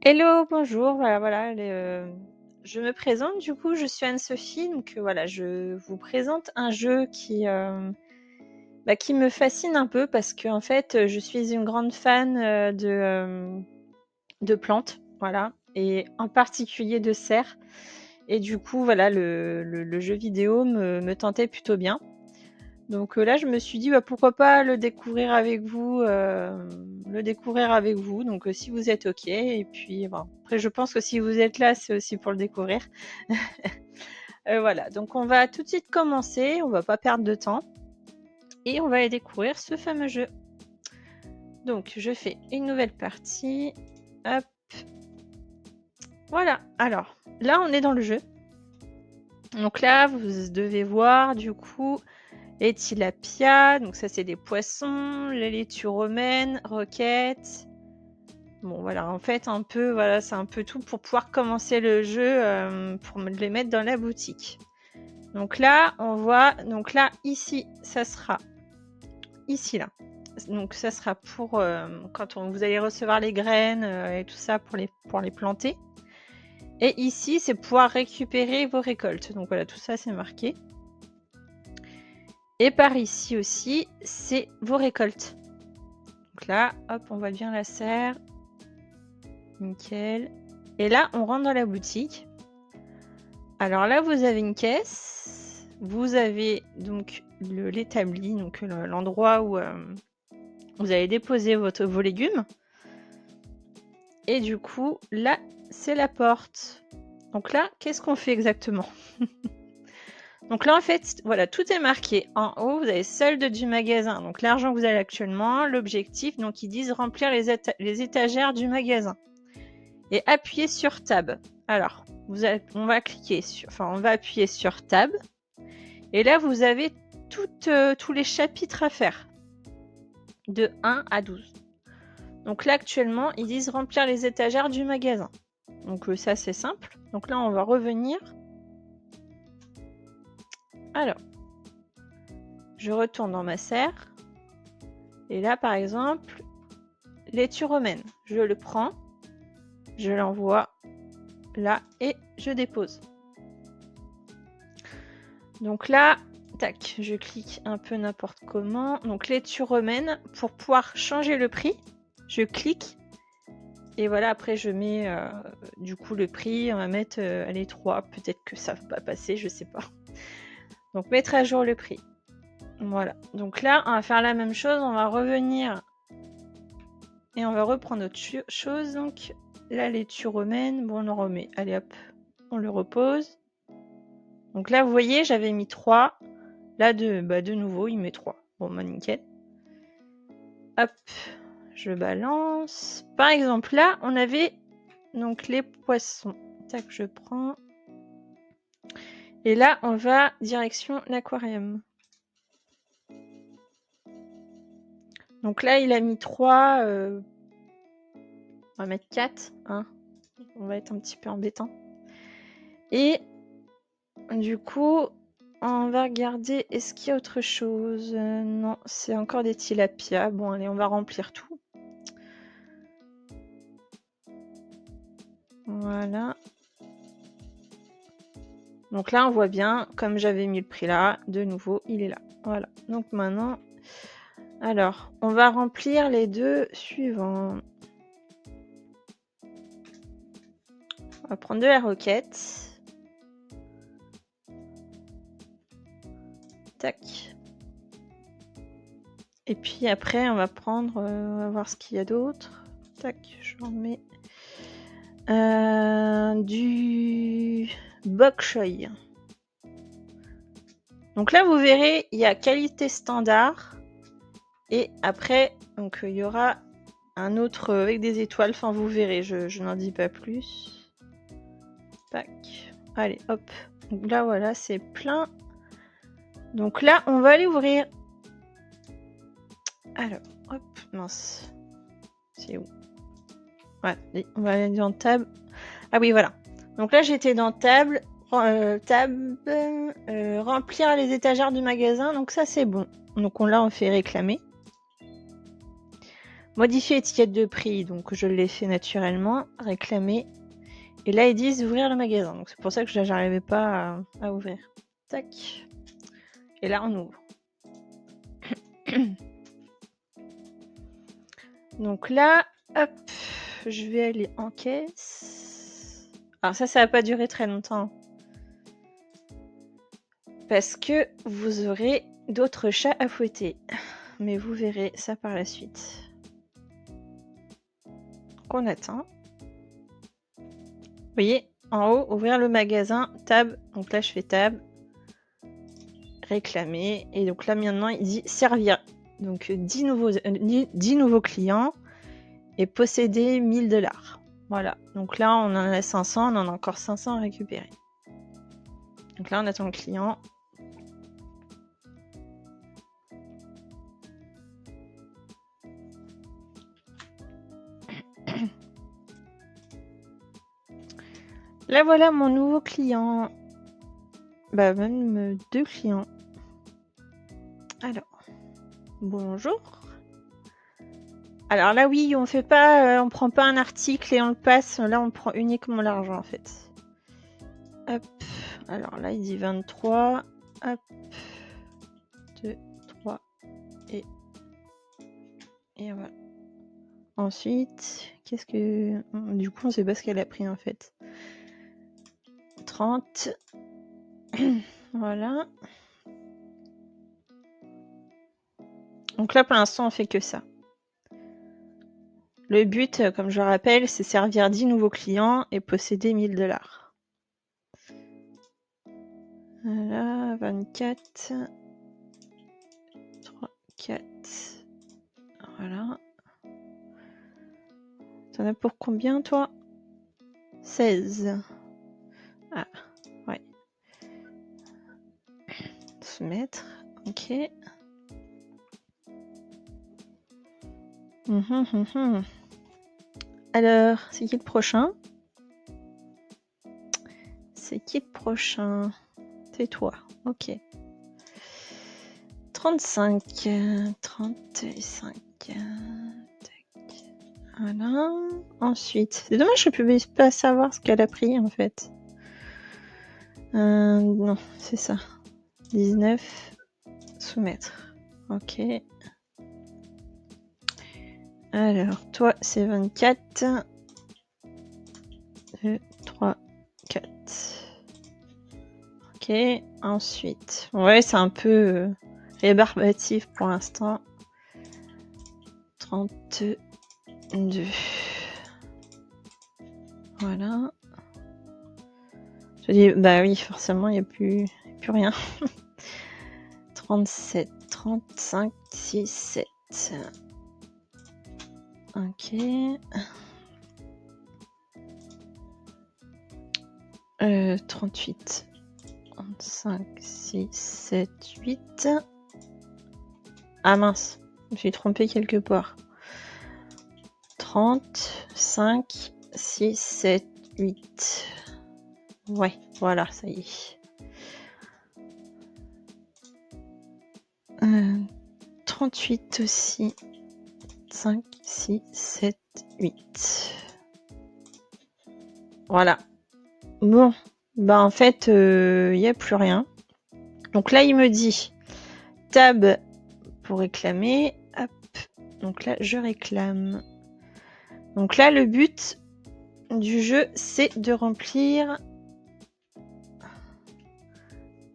Hello, bonjour, voilà, je me présente du coup, je suis Anne-Sophie, donc voilà, je vous présente un jeu qui me fascine un peu parce qu'en fait, je suis une grande fan, de plantes, voilà et en particulier de serres et du coup, voilà, le jeu vidéo me tentait plutôt bien. Donc là, je me suis dit: «Bah, pourquoi pas le découvrir avec vous», donc si vous êtes OK et puis bon, après je pense que si vous êtes là, c'est aussi pour le découvrir. Voilà, donc on va tout de suite commencer, on va pas perdre de temps et on va aller découvrir ce fameux jeu. Donc je fais une nouvelle partie, hop, voilà. Alors, là, on est dans le jeu. Donc là, vous devez voir du coup les tilapias, donc ça c'est des poissons, les laitues romaines, roquettes. Bon voilà, en fait un peu voilà, c'est un peu tout pour pouvoir commencer le jeu, pour me les mettre dans la boutique. Donc là, on voit donc là ici, ça sera ici là. Donc ça sera pour, quand vous allez recevoir les graines, et tout ça pour les planter et ici, c'est pouvoir récupérer vos récoltes. Donc voilà, tout ça c'est marqué et par ici aussi, c'est vos récoltes. Donc là, hop, on voit bien la serre. Nickel. Et là, on rentre dans la boutique. Alors là, vous avez une caisse. Vous avez donc l'établi, donc l'endroit où vous allez déposer vos légumes. Et du coup, là, c'est la porte. Donc là, qu'est-ce qu'on fait exactement? Donc là, en fait, voilà, tout est marqué. En haut, vous avez solde du magasin. Donc l'argent que vous avez actuellement, l'objectif. Donc ils disent remplir les étagères du magasin. Et appuyez sur Tab. Alors, on va appuyer sur Tab. Et là, vous avez tous les chapitres à faire. De 1 à 12. Donc là, actuellement, ils disent remplir les étagères du magasin. Donc ça, c'est simple. Donc là, on va revenir. Alors, je retourne dans ma serre. Et là, par exemple, laitue romaine. Je le prends. Je l'envoie là et je dépose. Donc là, tac, je clique un peu n'importe comment. Donc laitue romaine, pour pouvoir changer le prix, je clique et voilà, après je mets du coup le prix, on va mettre allez 3, peut-être que ça va pas passer, je sais pas. Donc mettre à jour le prix. Voilà. Donc là, on va faire la même chose, on va revenir et on va reprendre autre chose. Donc la laitue romaine, bon on en remet. Allez hop, on le repose. Donc là, vous voyez, j'avais mis 3. Là, de nouveau, il met 3. Bon, bah, nickel. Hop, je balance. Par exemple, là, on avait donc les poissons. Tac, je prends. Et là, on va direction l'aquarium. Donc là, il a mis 3. On va mettre 4. Hein. On va être un petit peu embêtant. Et du coup, on va regarder, est-ce qu'il y a autre chose? Non, c'est encore des tilapias. Bon, allez, on va remplir tout. Voilà. Donc là, on voit bien, comme j'avais mis le prix là, de nouveau, il est là. Voilà. Donc maintenant, alors, on va remplir les deux suivants. On va prendre de la roquette. Tac. Et puis après, on va prendre, on va voir ce qu'il y a d'autre. Tac, je remets du bok choy. Donc là, vous verrez, il y a qualité standard. Et après, donc il y aura un autre avec des étoiles. Enfin, vous verrez, je n'en dis pas plus. Tac. Allez, hop. Donc là, voilà, c'est plein. Donc là, on va aller ouvrir. Alors, hop, mince. C'est où? Voilà, on va aller dans table. Ah oui, voilà. Donc là, j'étais dans table. Remplir les étagères du magasin. Donc ça, c'est bon. Donc là, on fait réclamer. Modifier étiquette de prix, donc je l'ai fait naturellement. Réclamer. Et là, ils disent ouvrir le magasin. Donc c'est pour ça que j'arrivais pas à ouvrir. Tac. Et là, on ouvre. Donc là, hop, je vais aller en caisse. Alors ça va pas durer très longtemps. Parce que vous aurez d'autres chats à fouetter. Mais vous verrez ça par la suite. Qu'on attend. Vous voyez, en haut, ouvrir le magasin, tab. Donc là, je fais tab. Réclamer. Et donc là, maintenant, il dit servir. Donc 10 nouveaux clients et posséder 1000$. Voilà. Donc là, on en a 500, on en a encore 500 à récupérer. Donc là, on attend le client. Là, voilà mon nouveau client. Bah, même 2 clients. Alors, bonjour. Alors là, oui, on fait pas, on prend pas un article et on le passe. Là, on prend uniquement l'argent, en fait. Hop. Alors là, il dit 23. Hop. 2, 3. Et voilà. Ensuite, qu'est-ce que... Du coup, on sait pas ce qu'elle a pris, en fait. 30. Voilà. Donc là, pour l'instant, on fait que ça. Le but, comme je le rappelle, c'est servir 10 nouveaux clients et posséder 1000$. Voilà, 24. 3, 4. Voilà. T'en as pour combien, toi? 16. Ah, ouais. Soumettre. Ok. Alors, c'est qui le prochain? C'est qui le prochain? C'est toi. Ok. 35. 35. Tac. Voilà. Ensuite. C'est dommage, je ne peux pas savoir ce qu'elle a pris, en fait. Non, c'est ça. 19. Soumettre. Ok. Alors, toi, c'est 24. 2, 3, 4. Ok. Ensuite. Ouais, c'est un peu rébarbatif pour l'instant. 32. Voilà. Je dis, bah oui, forcément, il n'y a plus rien. 37, 35, 6, 7. Ok. 38, 35, 6, 7, 8. Ah mince, je me suis trompée quelque part. 30, 5, 6, 7, 8. Ouais, voilà, ça y est. 38 aussi. 5, 6, 7, 8. Voilà. Bon, bah en fait, il n'y a plus rien. Donc là, il me dit tab pour réclamer. Hop. Donc là, je réclame. Donc là, le but du jeu, c'est de remplir...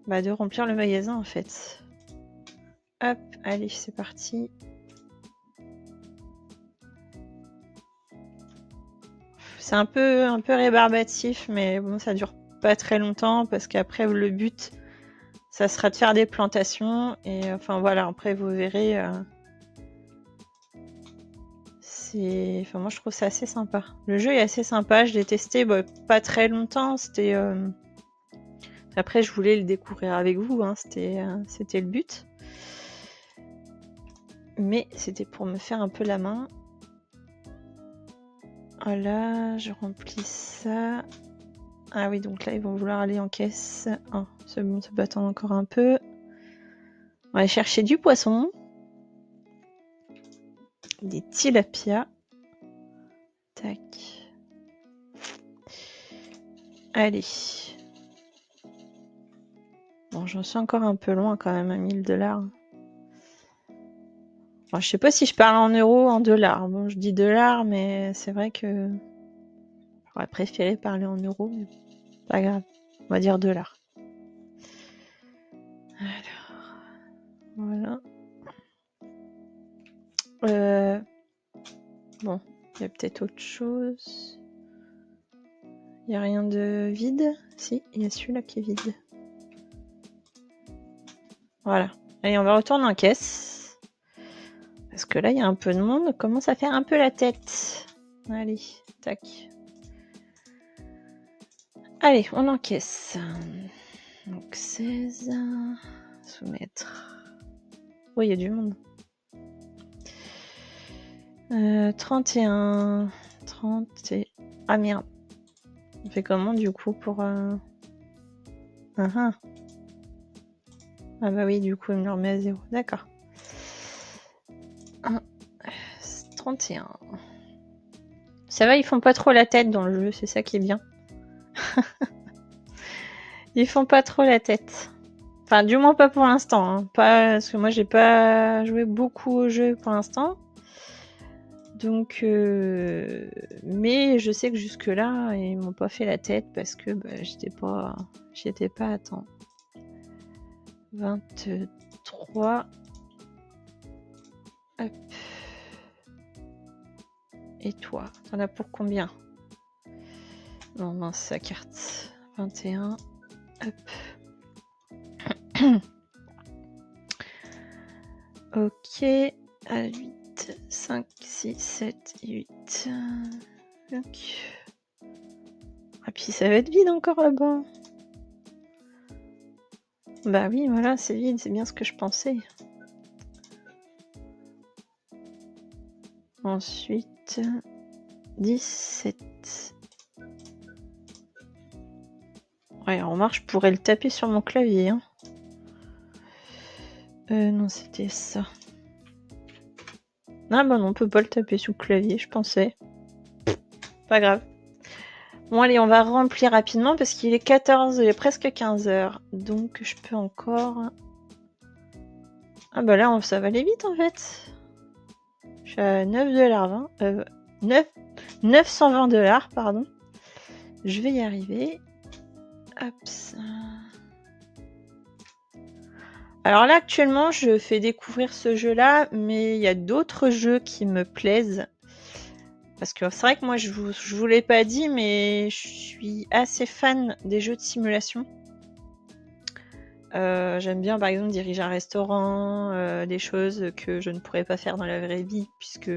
Bah, de remplir le magasin, en fait. Hop, allez, c'est parti. C'est un peu rébarbatif, mais bon, ça dure pas très longtemps, parce qu'après, le but, ça sera de faire des plantations. Et enfin, voilà, après, vous verrez... Enfin, moi, je trouve ça assez sympa. Le jeu est assez sympa. Je l'ai testé pas très longtemps. C'était... Après, je voulais le découvrir avec vous. Hein. C'était le but. Mais c'était pour me faire un peu la main. Voilà, je remplis ça. Ah oui, donc là, ils vont vouloir aller en caisse. Oh, c'est bon, ça peut attendre encore un peu. On va aller chercher du poisson. Des tilapias. Tac. Allez. Bon, j'en suis encore un peu loin quand même à 1000 $. Bon, je sais pas si je parle en euros ou en dollars. Bon, je dis dollars, mais c'est vrai que j'aurais préféré parler en euros, mais pas grave. On va dire dollars. Alors, voilà. Bon, il y a peut-être autre chose. Il n'y a rien de vide? Si, il y a celui-là qui est vide. Voilà. Allez, on va retourner en caisse. Parce que là, il y a un peu de monde. On commence à faire un peu la tête. Allez, tac. Allez, on encaisse. Donc 16. Soumettre. Oui, il y a du monde. 31. 30 et... Ah merde. On fait comment du coup pour... Ah bah oui, du coup, il me le remet à 0. D'accord. 31. Ça va, ils font pas trop la tête dans le jeu, c'est ça qui est bien. Ils font pas trop la tête. Enfin, du moins pas pour l'instant. Hein. Pas... Parce que moi, j'ai pas joué beaucoup au jeu pour l'instant. Donc, mais je sais que jusque-là, ils m'ont pas fait la tête parce que bah, j'étais pas à temps. 23. Hop. Et toi, t'en as pour combien? Non, mince, sa carte. 21. Hop. Ok. À 8, 5, 6, 7, 8. Donc. Ah, puis ça va être vide encore là-bas. Bah oui, voilà, c'est vide, c'est bien ce que je pensais. Ensuite, 17. Ouais, en marche, je pourrais le taper sur mon clavier. Hein. Non, c'était ça. Ah bah non, on peut pas le taper sur le clavier, je pensais. Pas grave. Bon, allez, on va remplir rapidement parce qu'il est 14, il est presque 15 heures. Donc, je peux encore... Ah bah là, ça va aller vite en fait. Je suis à 9,20 $. 920 $, pardon. Je vais y arriver. Hop. Alors là, actuellement, je fais découvrir ce jeu-là, mais il y a d'autres jeux qui me plaisent. Parce que c'est vrai que moi, je vous l'ai pas dit, mais je suis assez fan des jeux de simulation. J'aime bien, par exemple, diriger un restaurant, des choses que je ne pourrais pas faire dans la vraie vie, puisque...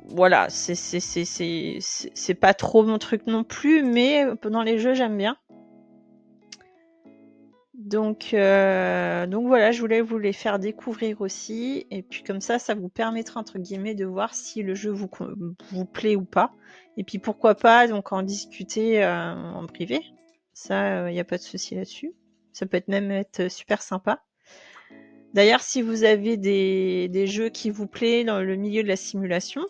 Voilà, c'est pas trop mon truc non plus, mais dans les jeux, j'aime bien. Donc voilà, je voulais vous les faire découvrir aussi. Et puis comme ça vous permettra, entre guillemets, de voir si le jeu vous plaît ou pas. Et puis pourquoi pas donc en discuter en privé. Ça, il n'y a pas de souci là-dessus. Ça peut même être super sympa. D'ailleurs, si vous avez des jeux qui vous plaisent dans le milieu de la simulation,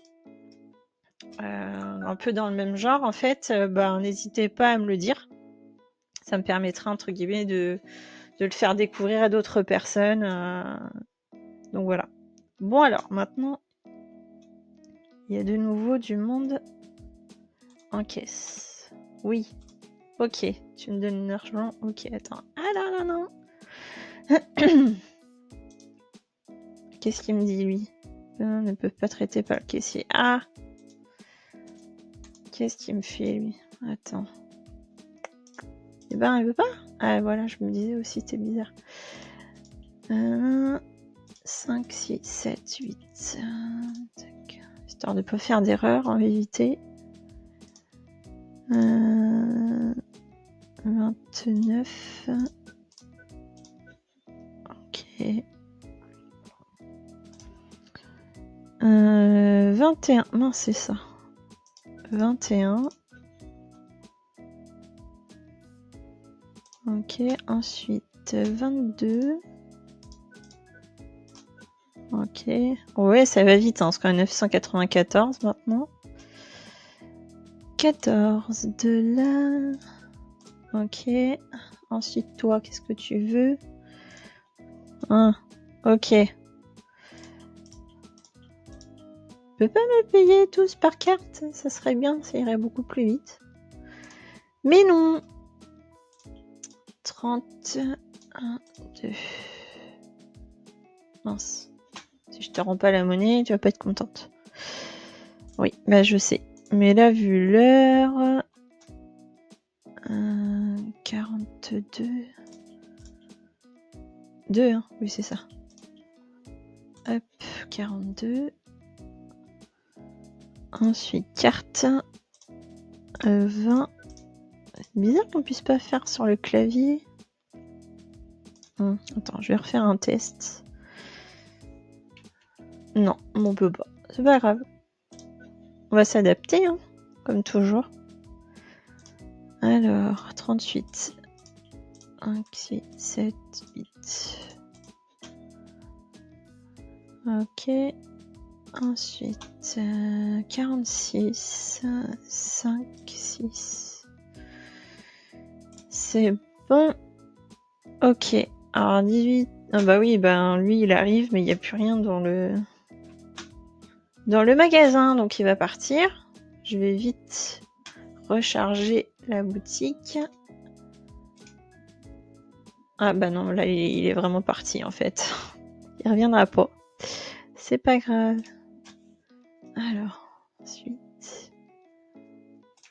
un peu dans le même genre, en fait, n'hésitez pas à me le dire. Ça me permettra, entre guillemets, de le faire découvrir à d'autres personnes. Donc voilà. Bon alors, maintenant, il y a de nouveau du monde en caisse. Oui. Ok, tu me donnes l'argent. Ok, attends. Ah là là, non. Qu'est-ce qu'il me dit, lui? Ne peuvent pas traiter par le caissier. Ah. Qu'est-ce qu'il me fait, lui? Attends. Eh ben, il veut pas? Ah, voilà, je me disais aussi, c'était bizarre. 5, 6, 7, 8. Tac. Histoire de pas faire d'erreur, on va éviter. 29. Ok. 21. Non, c'est ça. 21. Ok. Ensuite, 22. Ok. Ouais, ça va vite, hein, parce qu'on est 994 maintenant. 14 de là. Ok. Ensuite, toi, qu'est-ce que tu veux? Ok. Je peux pas me payer tous par carte? Ça serait bien, ça irait beaucoup plus vite. Mais non. 30. 1, 2. Mince. Si je te rends pas la monnaie, tu vas pas être contente. Oui, bah je sais. Mais là, vu l'heure... 42... 2, hein. Oui, c'est ça. Hop, 42. Ensuite, carte. 20. C'est bizarre qu'on puisse pas faire sur le clavier. Attends, je vais refaire un test. Non, on peut pas. C'est pas grave. On va s'adapter, hein, comme toujours. Alors, 38. 5, 6, 7, 8. Ok. Ensuite, 46, 5, 6. C'est bon. Ok. Alors, 18. Ah bah oui, ben lui, il arrive, mais il n'y a plus rien dans le magasin, donc il va partir. Je vais vite recharger la boutique. Ah bah non, là, il est vraiment parti, en fait. Il reviendra pas. C'est pas grave. Alors, ensuite...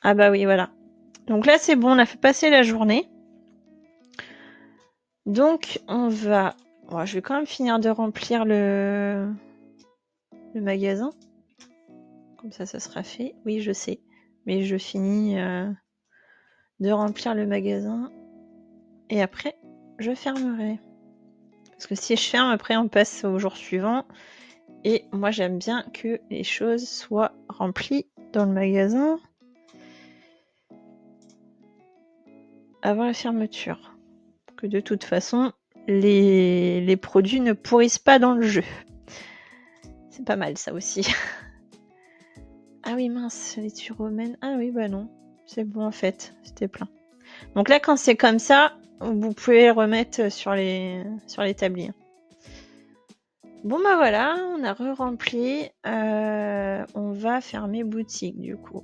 Ah bah oui, voilà. Donc là, c'est bon, on a fait passer la journée. Donc, on va... Bon, je vais quand même finir de remplir le magasin. Comme ça sera fait. Oui, je sais. Mais je finis de remplir le magasin. Et après, je fermerai. Parce que si je ferme, après, on passe au jour suivant. Et moi, j'aime bien que les choses soient remplies dans le magasin avant la fermeture. Que de toute façon, les produits ne pourrissent pas dans le jeu. C'est pas mal, ça aussi. Ah oui, mince, les tues romaines. Ah oui, bah non. C'est bon, en fait. C'était plein. Donc là, quand c'est comme ça, vous pouvez remettre sur l'établi. Bon, bah voilà, on a re-rempli. On va fermer boutique, du coup.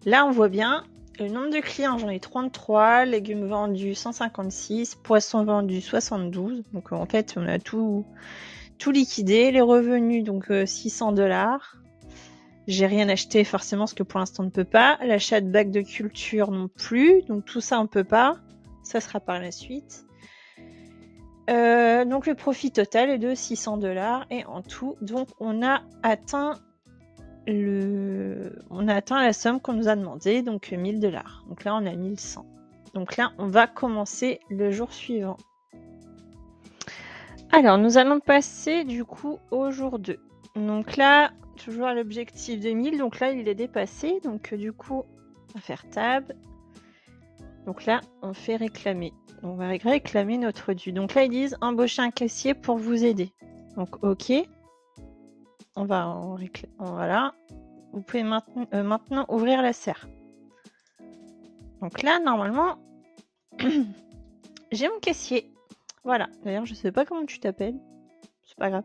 Là, on voit bien le nombre de clients. J'en ai 33, légumes vendus 156, poissons vendus 72. Donc en fait, on a tout liquidé. Les revenus, donc 600$. J'ai rien acheté forcément parce que pour l'instant on ne peut pas. L'achat de bacs de culture non plus. Donc tout ça on peut pas. Ça sera par la suite. Donc le profit total est de 600$ et en tout, donc on a atteint la somme qu'on nous a demandé, donc 1000$. Donc là on a 1100. Donc là on va commencer le jour suivant. Alors nous allons passer du coup au jour 2. Donc là, toujours à l'objectif de 1000, donc là il est dépassé, donc du coup on va faire tab. Donc là on fait réclamer. On va réclamer notre dû. Donc là ils disent embaucher un caissier pour vous aider. Donc ok. On va voilà. Vous pouvez maintenant ouvrir la serre. Donc là normalement j'ai mon caissier. Voilà. D'ailleurs je sais pas comment tu t'appelles. C'est pas grave.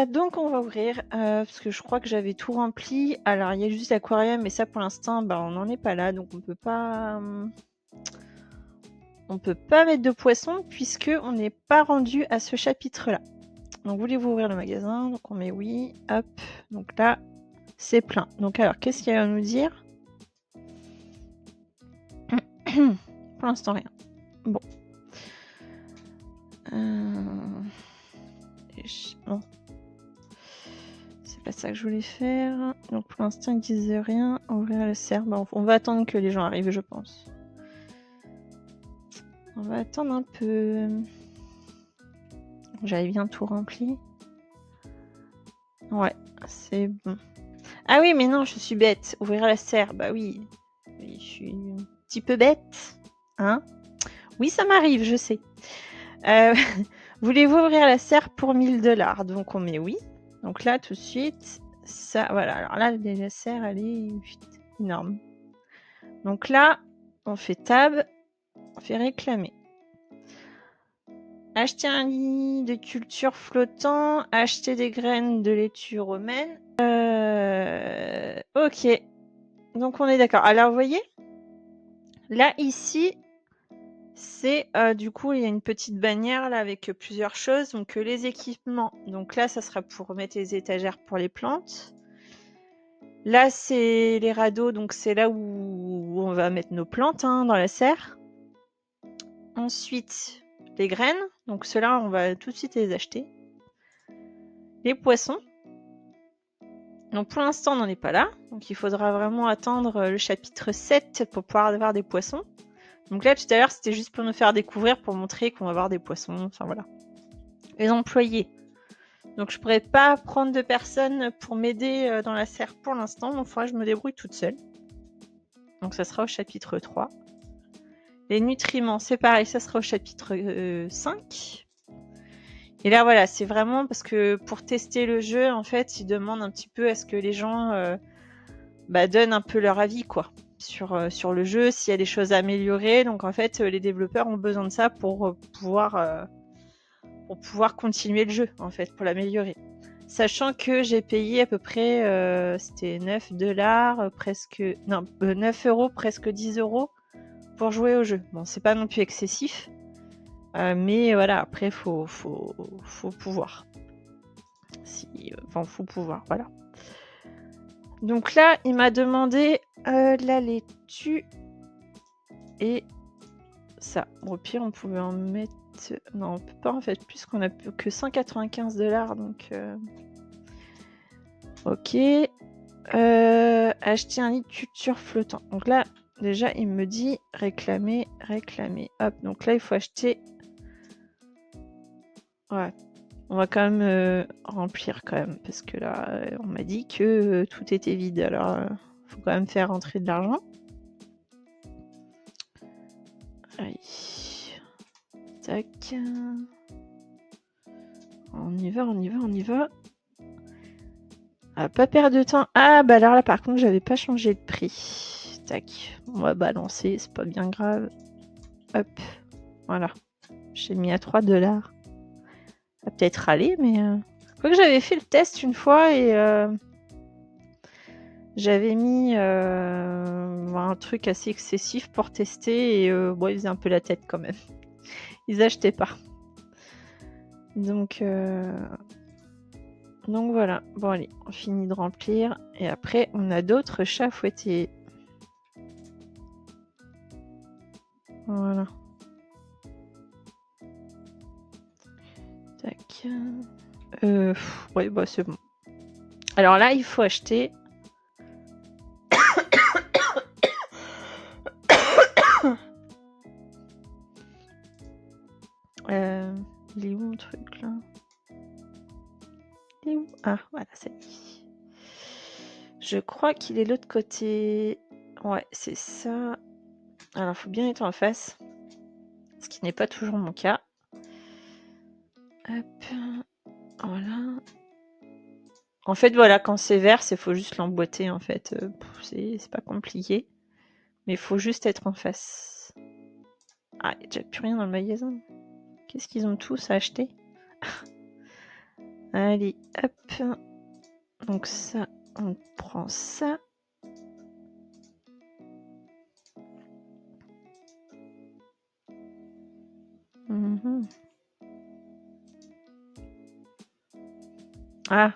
Donc on va ouvrir parce que je crois que j'avais tout rempli. Alors il y a juste l'aquarium, mais ça pour l'instant on n'en est pas là, donc on peut pas mettre de poissons puisque on n'est pas rendu à ce chapitre là. Donc voulez-vous ouvrir le magasin? Donc on met oui, hop, donc là c'est plein. Donc alors qu'est-ce qu'il va nous dire? Pour l'instant rien. Bon. Non. C'est pas ça que je voulais faire. Donc pour l'instant ils disent rien. Ouvrir la serre. Bon, on va attendre que les gens arrivent, je pense. On va attendre un peu. J'avais bien tout rempli. Ouais, c'est bon. Ah oui, mais non, je suis bête. Ouvrir la serre, bah oui. Je suis un petit peu bête. Hein? Oui, ça m'arrive, je sais. Voulez-vous ouvrir la serre pour 1000 $? Donc on met oui. Donc là, tout de suite, ça, voilà. Alors là, la serre, elle est énorme. Donc là, on fait tab, on fait réclamer. Acheter un lit de culture flottant, acheter des graines de laitue romaine. Ok. Donc on est d'accord. Alors vous voyez, là ici, c'est du coup il y a une petite bannière là avec plusieurs choses. Donc les équipements. Donc là ça sera pour mettre les étagères pour les plantes. Là c'est les radeaux, donc c'est là où on va mettre nos plantes hein, dans la serre. Ensuite les graines. Donc ceux-là on va tout de suite les acheter. Les poissons. Donc pour l'instant on n'en est pas là. Donc il faudra vraiment attendre le chapitre 7 pour pouvoir avoir des poissons. Donc là, tout à l'heure, c'était juste pour nous faire découvrir, pour montrer qu'on va avoir des poissons. Enfin, voilà. Les employés. Donc, je pourrais pas prendre de personnes pour m'aider dans la serre pour l'instant. Donc, il faudra que je me débrouille toute seule. Donc, ça sera au chapitre 3. Les nutriments, c'est pareil, ça sera au chapitre 5. Et là, voilà, c'est vraiment parce que pour tester le jeu, en fait, ils demandent un petit peu à ce que les gens donnent un peu leur avis, quoi. Sur le jeu, s'il y a des choses à améliorer. Donc en fait, les développeurs ont besoin de ça pour pouvoir continuer le jeu, en fait, pour l'améliorer. Sachant que j'ai payé à peu près, c'était 9 $, presque... Non, 9 €, presque 10 € pour jouer au jeu. Bon, c'est pas non plus excessif, mais voilà, après, faut pouvoir. Faut pouvoir, voilà. Donc là, il m'a demandé la laitue et ça. Au pire, on pouvait en mettre... Non, on peut pas en fait, puisqu'on a que 195 $, donc... Ok. Acheter un lit de culture flottant. Donc là, déjà, il me dit réclamer, réclamer. Hop, donc là, il faut acheter... Ouais. On va quand même remplir quand même, parce que là, on m'a dit que tout était vide. Alors, faut quand même faire rentrer de l'argent. Allez. Tac. On y va, on y va, on y va. Ah, pas perdre de temps. Ah, bah alors là, par contre, j'avais pas changé de prix. Tac. On va balancer, c'est pas bien grave. Hop. Voilà. J'ai mis à 3 $. Ça va peut-être aller, mais... Quoique j'avais fait le test une fois et... J'avais mis un truc assez excessif pour tester et bon, ils faisaient un peu la tête quand même. Ils achetaient pas. Donc voilà. Bon allez, on finit de remplir et après on a d'autres chats à fouetter. Voilà. Tac. Ouais, bah c'est bon. Alors là, il faut acheter... il est où mon truc là? Il est où? Ah, voilà, c'est lui. Je crois qu'il est de l'autre côté. Ouais, c'est ça. Alors, faut bien être en face. Ce qui n'est pas toujours mon cas. Hop. Voilà. En fait, voilà, quand c'est vert, il faut juste l'emboîter, en fait. C'est pas compliqué. Mais il faut juste être en face. Ah, il n'y a déjà plus rien dans le magasin. Qu'est-ce qu'ils ont tous à acheter? Allez, hop. Donc ça, on prend ça. Mmh. Ah,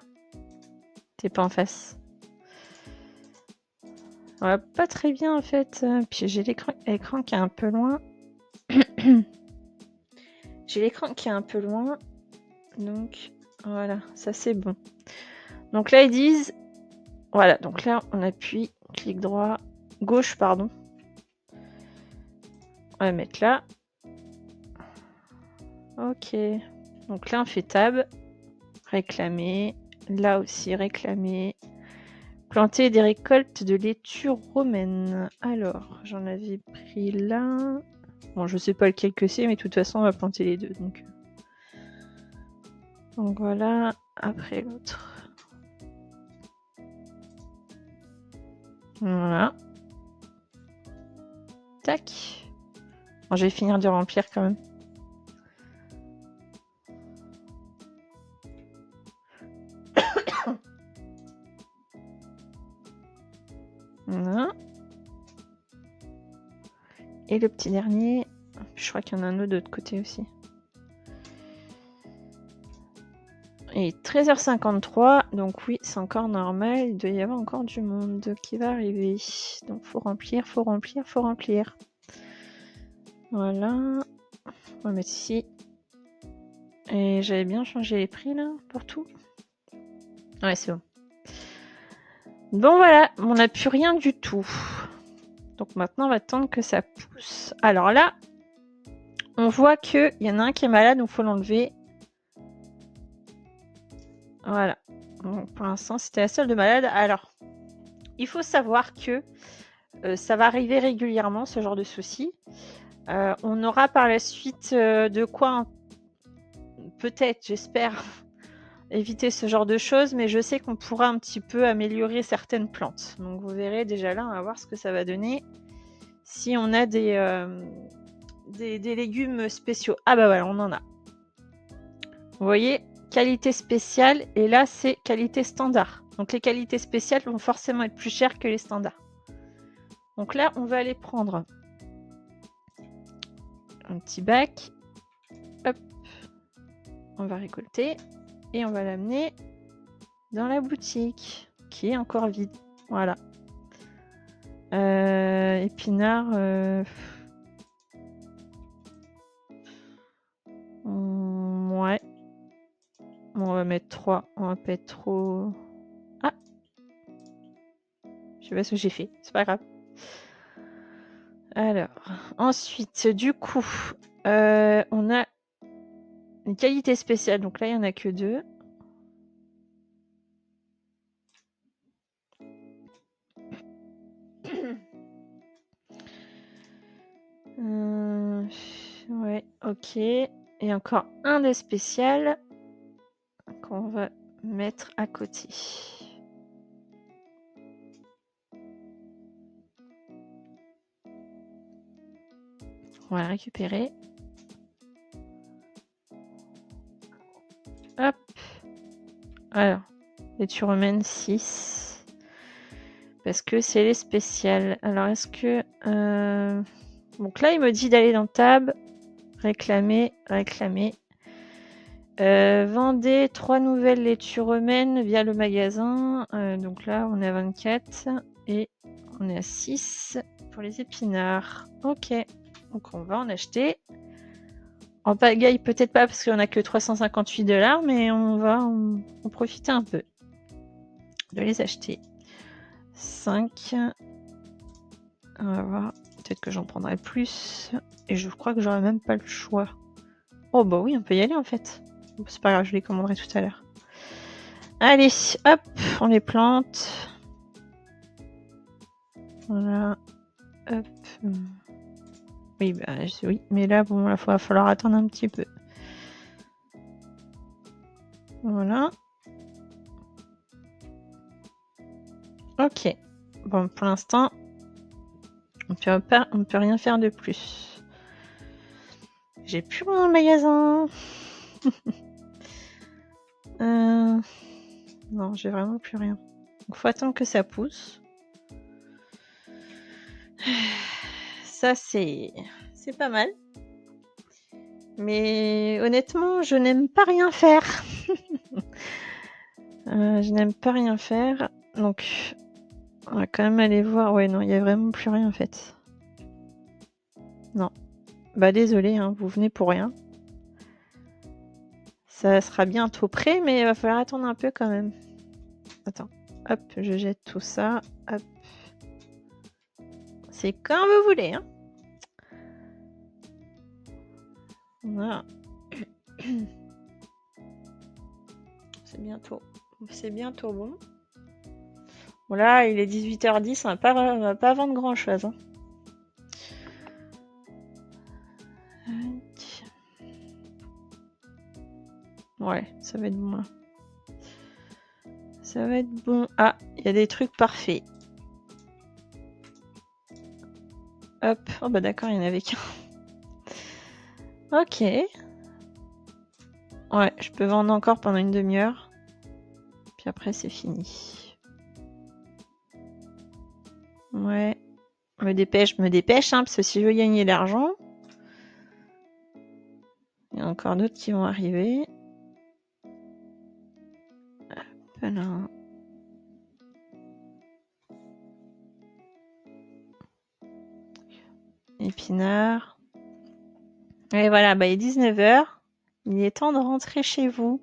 t'es pas en face. Ouais, pas très bien en fait. Puis j'ai l'écran qui est un peu loin. J'ai l'écran qui est un peu loin. Donc voilà, ça c'est bon. Donc là ils disent... Voilà, donc là on appuie, clic droit, gauche pardon. On va mettre là. Ok. Donc là on fait tab. Réclamer. Là aussi réclamer. Planter des récoltes de laitue romaine. Alors, j'en avais pris là. Bon, je sais pas lequel que c'est, mais de toute façon, on va planter les deux. Donc voilà, après l'autre. Voilà. Tac. Bon, je vais finir de remplir quand même. Voilà. Et le petit dernier, je crois qu'il y en a un autre de l'autre côté aussi. Et 13h53, donc oui, c'est encore normal. Il doit y avoir encore du monde qui va arriver. Donc faut remplir, faut remplir, faut remplir. Voilà. On va mettre ici. Et j'avais bien changé les prix là pour tout. Ouais, c'est bon. Bon voilà, on n'a plus rien du tout. Donc maintenant, on va attendre que ça pousse. Alors là, on voit qu'il y en a un qui est malade, donc il faut l'enlever. Voilà. Donc, pour l'instant, c'était la seule de malade. Alors, il faut savoir que ça va arriver régulièrement, ce genre de soucis. On aura par la suite de quoi, peut-être, j'espère, éviter ce genre de choses, mais je sais qu'on pourra un petit peu améliorer certaines plantes. Donc vous verrez déjà là, on va voir ce que ça va donner. Si on a des légumes spéciaux. Ah bah voilà, on en a. Vous voyez, qualité spéciale, et là c'est qualité standard. Donc les qualités spéciales vont forcément être plus chères que les standards. Donc là, on va aller prendre un petit bac. Hop. On va récolter et on va l'amener dans la boutique qui est encore vide. Voilà. Épinards. Ouais. Bon, on va mettre 3. On va pas être trop. Ah. Je sais pas ce que j'ai fait. C'est pas grave. Alors, ensuite, du coup, on a une qualité spéciale. Donc là, il n'y en a que 2. Ouais, ok. Et encore un de spécial qu'on va mettre à côté. On va la récupérer. Hop. Alors, et tu remènes 6. Parce que c'est les spéciales. Alors, est-ce que... Donc là, il me dit d'aller dans Tab. Réclamer, réclamer. Vendez 3 nouvelles laitues romaines via le magasin. Donc là, on est à 24. Et on est à 6 pour les épinards. Ok. Donc on va en acheter. En pagaille, peut-être pas parce qu'on a que 358 $, mais on va en profiter un peu de les acheter. 5. On va voir. Peut-être que j'en prendrai plus. Et je crois que j'aurai même pas le choix. Oh bah oui, on peut y aller en fait. C'est pas grave, je les commanderai tout à l'heure. Allez, hop, on les plante. Voilà. Hop. Oui, bah oui, mais là, bon, il va falloir attendre un petit peu. Voilà. Ok. Bon, pour l'instant, on peut rien faire de plus. J'ai plus rien dans le magasin. Non, j'ai vraiment plus rien. Donc, faut attendre que ça pousse. Ça, c'est pas mal. Mais honnêtement, je n'aime pas rien faire. Je n'aime pas rien faire. Donc, on va quand même aller voir. Ouais, non, il n'y a vraiment plus rien en fait. Non. Bah désolé, hein, vous venez pour rien. Ça sera bientôt prêt, mais il va falloir attendre un peu quand même. Attends. Hop, je jette tout ça. Hop. C'est quand vous voulez, hein. Voilà. C'est bientôt bon. Bon là, il est 18h10, on va pas vendre grand chose. Hein. Ça va être bon, là. Ça va être bon. Ah, il y a des trucs parfaits. Hop. Oh bah d'accord, il n'y en avait qu'un. Ok. Ouais, je peux vendre encore pendant une demi-heure. Puis après, c'est fini. Ouais. Me dépêche, hein, parce que si je veux gagner de l'argent, il y a encore d'autres qui vont arriver. Hop là. Épinard. Et voilà, bah il est 19h. Il est temps de rentrer chez vous.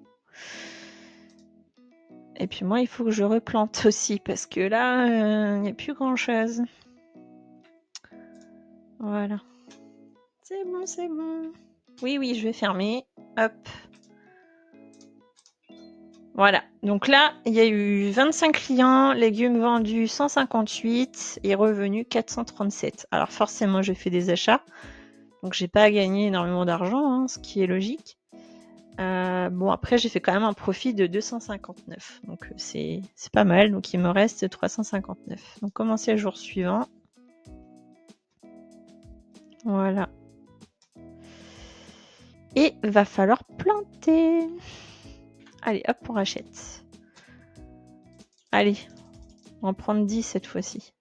Et puis moi, il faut que je replante aussi, parce que là, il n'y a plus grand-chose. Voilà. C'est bon, c'est bon. Oui, oui, je vais fermer. Hop. Voilà. Donc là, il y a eu 25 clients, légumes vendus 158 et revenus 437. Alors forcément, j'ai fait des achats. Donc j'ai pas gagné énormément d'argent, hein, ce qui est logique. Bon, après, j'ai fait quand même un profit de 259. Donc c'est pas mal. Donc il me reste 359. Donc commencer le jour suivant. Voilà. Et va falloir planter. Allez, hop, on rachète. Allez, on va en prendre 10 cette fois-ci.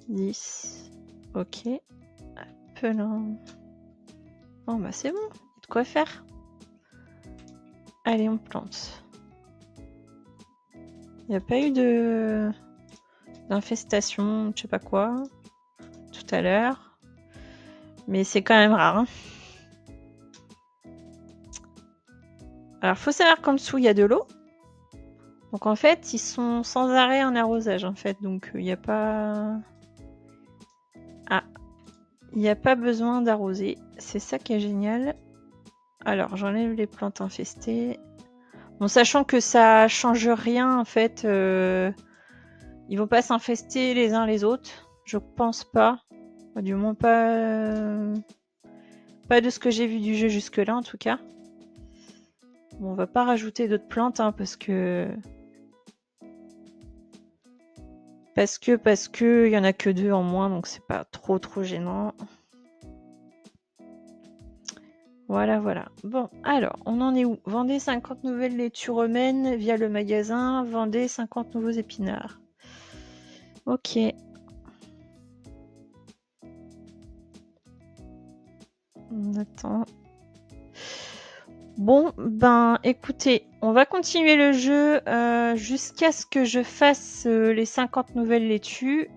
10. Ok. Hop là. Bon, bah c'est bon. Il y a de quoi faire. Allez, on plante. Il n'y a pas eu d'infestation, je sais pas quoi, tout à l'heure. Mais c'est quand même rare. Hein. Alors, faut savoir qu'en dessous, il y a de l'eau. Donc, en fait, ils sont sans arrêt en arrosage, en fait. Donc, il n'y a pas... Ah, il n'y a pas besoin d'arroser. C'est ça qui est génial. Alors, j'enlève les plantes infestées. Bon, sachant que ça change rien, en fait. Ils vont pas s'infester les uns les autres. Je pense pas. Du moins, pas de ce que j'ai vu du jeu jusque-là, en tout cas. Bon, on va pas rajouter d'autres plantes, hein, parce que il y en a que 2 en moins, donc c'est pas trop gênant. Voilà, voilà. Bon, alors, on en est où? Vendez 50 nouvelles laitues romaines via le magasin. Vendez 50 nouveaux épinards. Ok. On attend. Bon, ben écoutez, on va continuer le jeu jusqu'à ce que je fasse les 50 nouvelles laitues.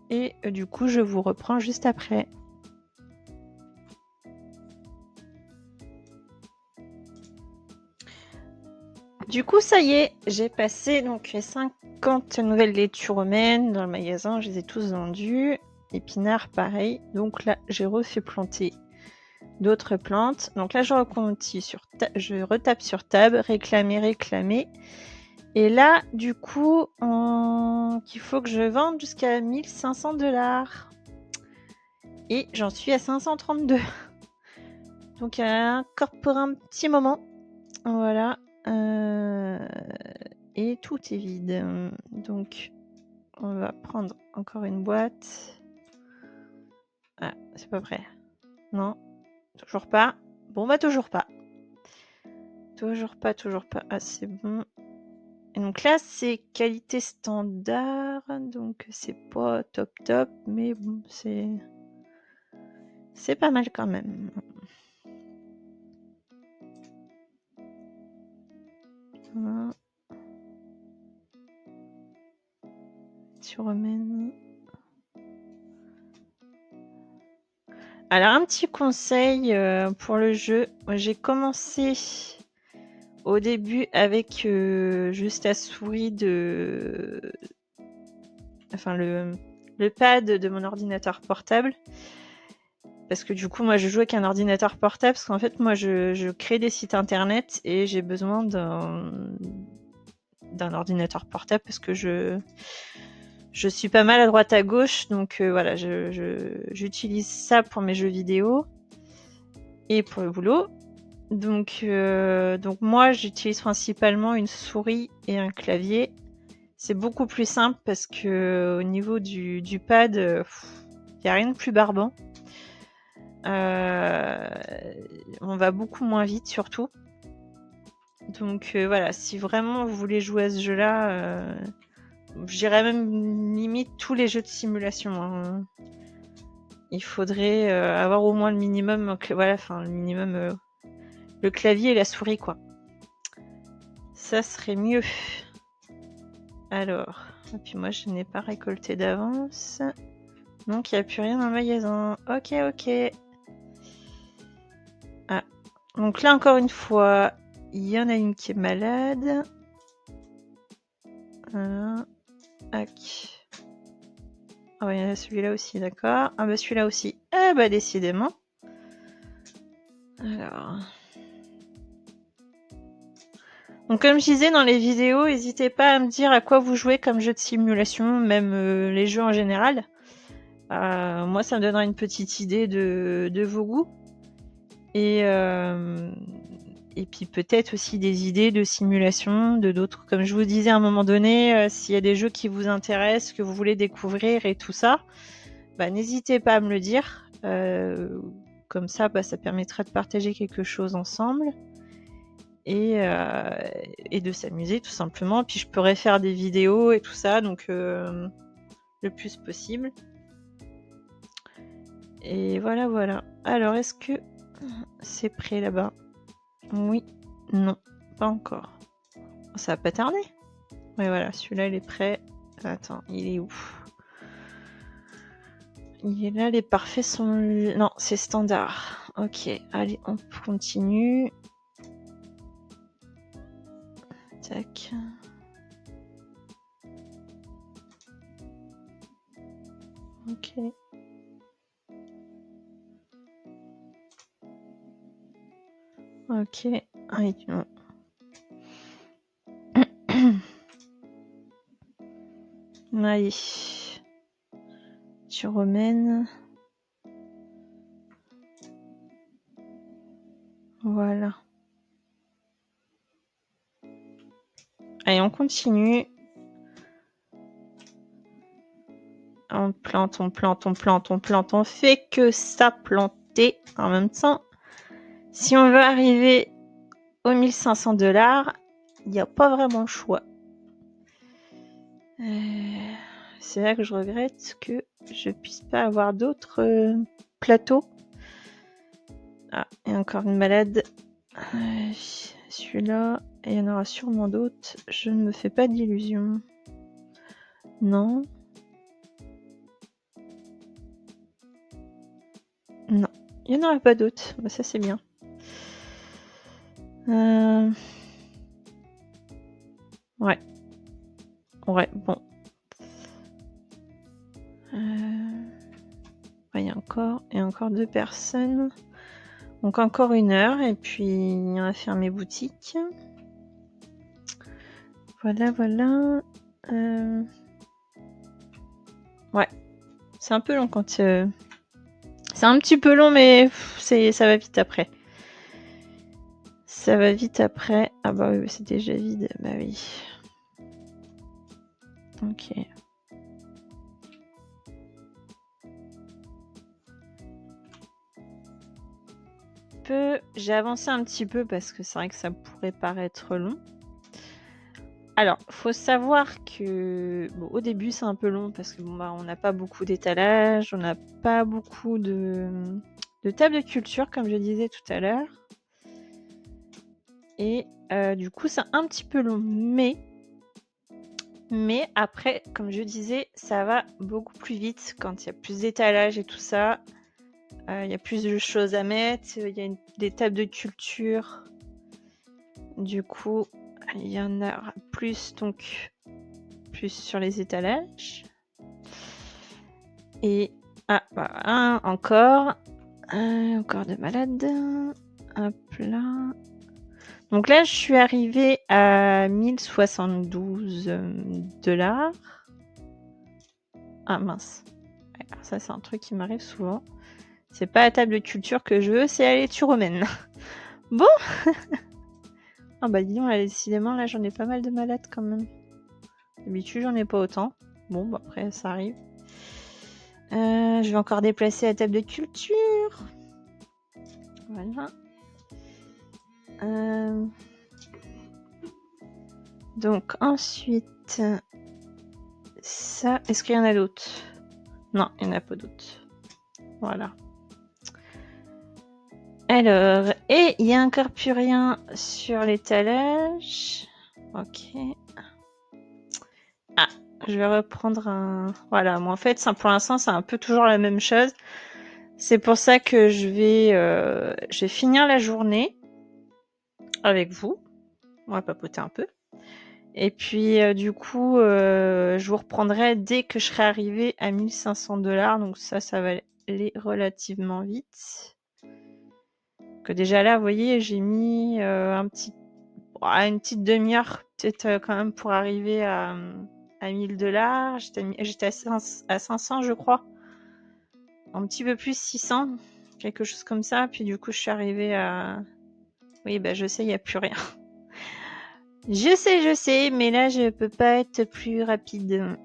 Et du coup, je vous reprends juste après. Du coup, ça y est, j'ai passé donc les 50 nouvelles laitues romaines dans le magasin. Je les ai tous vendues. Épinards, pareil. Donc là, j'ai refait planter d'autres plantes. Donc là, je retape sur tab, réclamer. Et là, du coup, il faut que je vende jusqu'à 1500$. Et j'en suis à 532. Donc, il y a encore pour un petit moment. Voilà. Et tout est vide. Donc, on va prendre encore une boîte. Ah, c'est pas prêt. Non, toujours pas. Bon, bah, toujours pas. Toujours pas. Ah, c'est bon. Et donc là, c'est qualité standard. Donc, c'est pas top, mais bon, c'est pas mal quand même. Voilà. Tu remènes. Alors, un petit conseil pour le jeu. J'ai commencé au début avec juste la souris enfin le pad de mon ordinateur portable. Parce que du coup, moi, je joue avec un ordinateur portable parce qu'en fait, moi, je crée des sites internet et j'ai besoin d'un ordinateur portable parce que je suis pas mal à droite à gauche. Donc voilà, j'utilise ça pour mes jeux vidéo. et pour le boulot. Donc moi, j'utilise principalement une souris et un clavier. C'est beaucoup plus simple parce que au niveau du pad, il n'y a rien de plus barbant. On va beaucoup moins vite surtout. Donc voilà, si vraiment vous voulez jouer à ce jeu-là, je dirais même limite tous les jeux de simulation, hein. Il faudrait avoir au moins le minimum, le minimum, le clavier et la souris, quoi. Ça serait mieux. Alors, et puis moi je n'ai pas récolté d'avance. Donc il n'y a plus rien dans le magasin. Ok. Ah. Donc là encore une fois, il y en a une qui est malade. Voilà. Hack. Ah ouais, il y en a celui-là aussi, d'accord. Ah bah celui-là aussi. Ah bah décidément. Alors. Donc comme je disais dans les vidéos, n'hésitez pas à me dire à quoi vous jouez comme jeu de simulation, même les jeux en général. Moi ça me donnera une petite idée de vos goûts. Et puis peut-être aussi des idées de simulation de d'autres. Comme je vous disais à un moment donné, s'il y a des jeux qui vous intéressent, que vous voulez découvrir et tout ça, bah, n'hésitez pas à me le dire. Comme ça, bah, ça permettra de partager quelque chose ensemble et de s'amuser tout simplement. Puis je pourrais faire des vidéos et tout ça, donc le plus possible. Et voilà. Alors, est-ce que c'est prêt là-bas? Oui, non, pas encore. Ça va pas tarder. Ouais, voilà, celui-là, il est prêt. Attends, il est où? Il est là, les parfaits sont... Non, c'est standard. Ok, allez, on continue. Tac. Ok. Ok. Allez, non. Allez. Tu remènes. Voilà. Allez, on continue. On plante, on fait que ça planter en même temps. Si on veut arriver aux 1500$, il n'y a pas vraiment le choix. C'est là que je regrette que je puisse pas avoir d'autres plateaux. Ah, et encore une malade. Celui-là, et il y en aura sûrement d'autres. Je ne me fais pas d'illusions. Non. Non, il n'y en aura pas d'autres. Bah, ça, c'est bien. Ouais. Ouais, bon. Il y a encore 2 personnes. Donc encore 1 heure et puis on va fermer boutique. Voilà. Ouais, c'est un peu long quand... C'est un petit peu long mais ça va vite après. Ça va vite après. Ah bah oui, c'est déjà vide. Bah oui. Ok. J'ai avancé un petit peu parce que c'est vrai que ça pourrait paraître long. Alors, faut savoir que bon, au début c'est un peu long parce que bon, bah, on n'a pas beaucoup d'étalage, on n'a pas beaucoup de table de culture comme je disais tout à l'heure. Et du coup c'est un petit peu long, mais après, comme je disais, ça va beaucoup plus vite quand il y a plus d'étalage et tout ça. Il y a plus de choses à mettre, il y a des tables de culture. Du coup, il y en a plus, donc plus sur les étalages. Et voilà, encore de malades. Hop là. Donc là, je suis arrivée à 1072$. Ah mince. Ça, c'est un truc qui m'arrive souvent. C'est pas la table de culture que je veux, c'est la laitue romaine. Bon. Ah bah dis donc, là, décidément, là, j'en ai pas mal de malades quand même. D'habitude, j'en ai pas autant. Bon, bah après, ça arrive. Je vais encore déplacer la table de culture. Voilà. Donc, ensuite, ça... Est-ce qu'il y en a d'autres? Non, il n'y en a pas d'autres. Voilà. Alors, et il y a encore plus rien sur l'étalage. Ok. Ah, je vais reprendre un... Voilà, moi en fait, ça, pour l'instant, c'est un peu toujours la même chose. C'est pour ça que je vais finir la journée avec vous. On va papoter un peu. Et puis, du coup, je vous reprendrai dès que je serai arrivée à 1500 $. Donc ça va aller relativement vite. Que déjà là, vous voyez, j'ai mis une petite demi-heure, peut-être quand même, pour arriver à 1000 $. J'étais à 500, je crois. Un petit peu plus, 600, quelque chose comme ça. Puis du coup, je suis arrivée à... Oui, bah je sais, il n'y a plus rien. Je sais, mais là, je peux pas être plus rapide.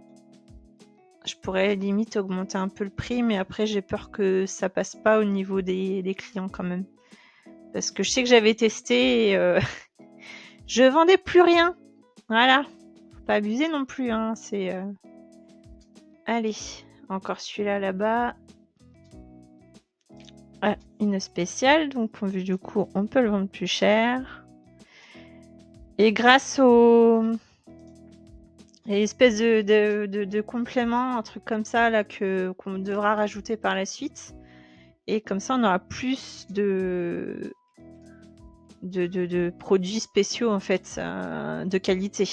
Je pourrais limite augmenter un peu le prix, mais après, j'ai peur que ça passe pas au niveau des clients quand même. Parce que je sais que j'avais testé et je vendais plus rien. Voilà. Faut pas abuser non plus, hein. C'est... Allez, encore celui-là là-bas. Ah, une spéciale, donc du coup, on peut le vendre plus cher. Et grâce aux espèces de compléments, un truc comme ça, là, qu'on devra rajouter par la suite. Et comme ça, on aura plus de produits spéciaux, en fait, de qualité.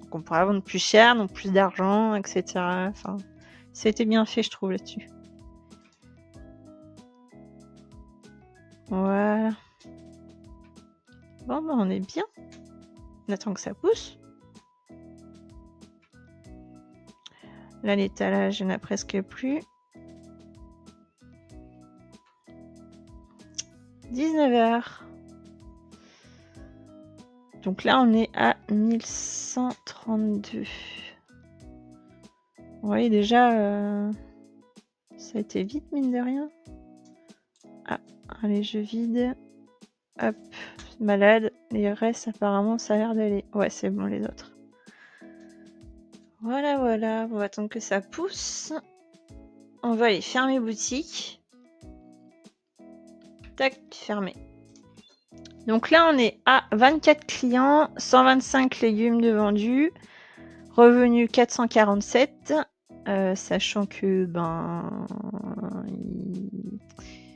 Donc on pourra vendre plus cher, donc plus d'argent, etc. Enfin, ça a été bien fait, je trouve, là-dessus. Voilà. Bon, bah, on est bien. On attend que ça pousse. Là, l'étalage, il n'y en a presque plus. 19h. Donc là, on est à 1132. Vous voyez déjà, ça a été vite, mine de rien. Ah, allez, je vide. Hop, malade. Les restes, apparemment, ça a l'air d'aller. Ouais, c'est bon, les autres. Voilà, voilà. On va attendre que ça pousse. On va aller fermer boutique. Tac, fermé. Donc là, on est à 24 clients, 125 légumes de vendus, revenu 447, sachant que,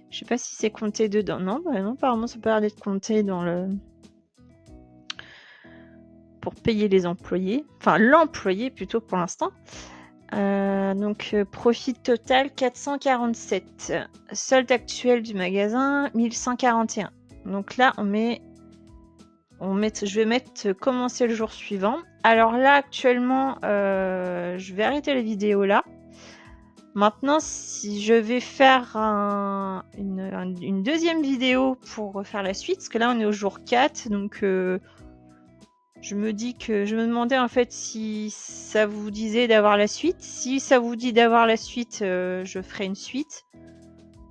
je sais pas si c'est compté dedans. Non, non, apparemment, ça peut l'air d'être compté dans le... pour payer les employés. Enfin, l'employé plutôt pour l'instant. Donc, profit total 447. Solde actuel du magasin 1141. Donc là, je vais mettre commencer le jour suivant. Alors là, actuellement, je vais arrêter la vidéo là. Maintenant, si je vais faire une deuxième vidéo pour faire la suite, parce que là, on est au jour 4, donc je me demandais en fait si ça vous disait d'avoir la suite. Si ça vous dit d'avoir la suite, je ferai une suite.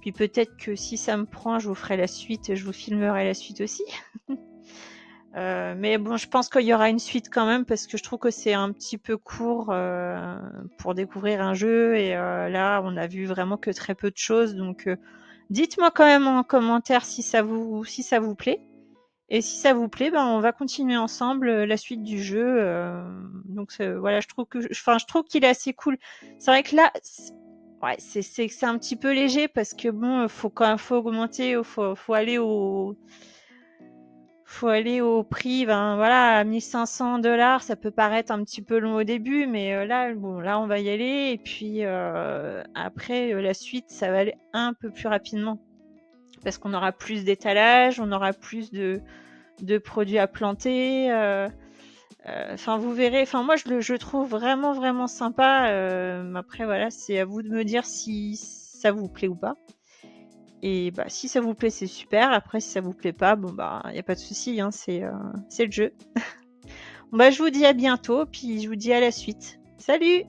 Puis peut-être que si ça me prend, je vous ferai la suite, je vous filmerai la suite aussi. Mais bon, je pense qu'il y aura une suite quand même parce que je trouve que c'est un petit peu court pour découvrir un jeu et là, on a vu vraiment que très peu de choses. Donc, dites-moi quand même en commentaire si ça vous plaît. Et si ça vous plaît, on va continuer ensemble la suite du jeu. Donc voilà, je trouve qu'il est assez cool. C'est vrai que là, ouais, c'est un petit peu léger parce que bon, faut augmenter, faut aller au prix. Voilà, à 1500 $, ça peut paraître un petit peu long au début, mais là, bon, là, on va y aller. Et puis après, la suite, ça va aller un peu plus rapidement parce qu'on aura plus d'étalage, on aura plus de produits à planter. Enfin, vous verrez. Enfin, moi, je trouve vraiment, vraiment sympa. Après, voilà, c'est à vous de me dire si ça vous plaît ou pas. Et bah, si ça vous plaît, c'est super. Après, si ça vous plaît pas, bon bah, il y a pas de souci, hein, c'est le jeu. Bah, je vous dis à bientôt, puis je vous dis à la suite. Salut!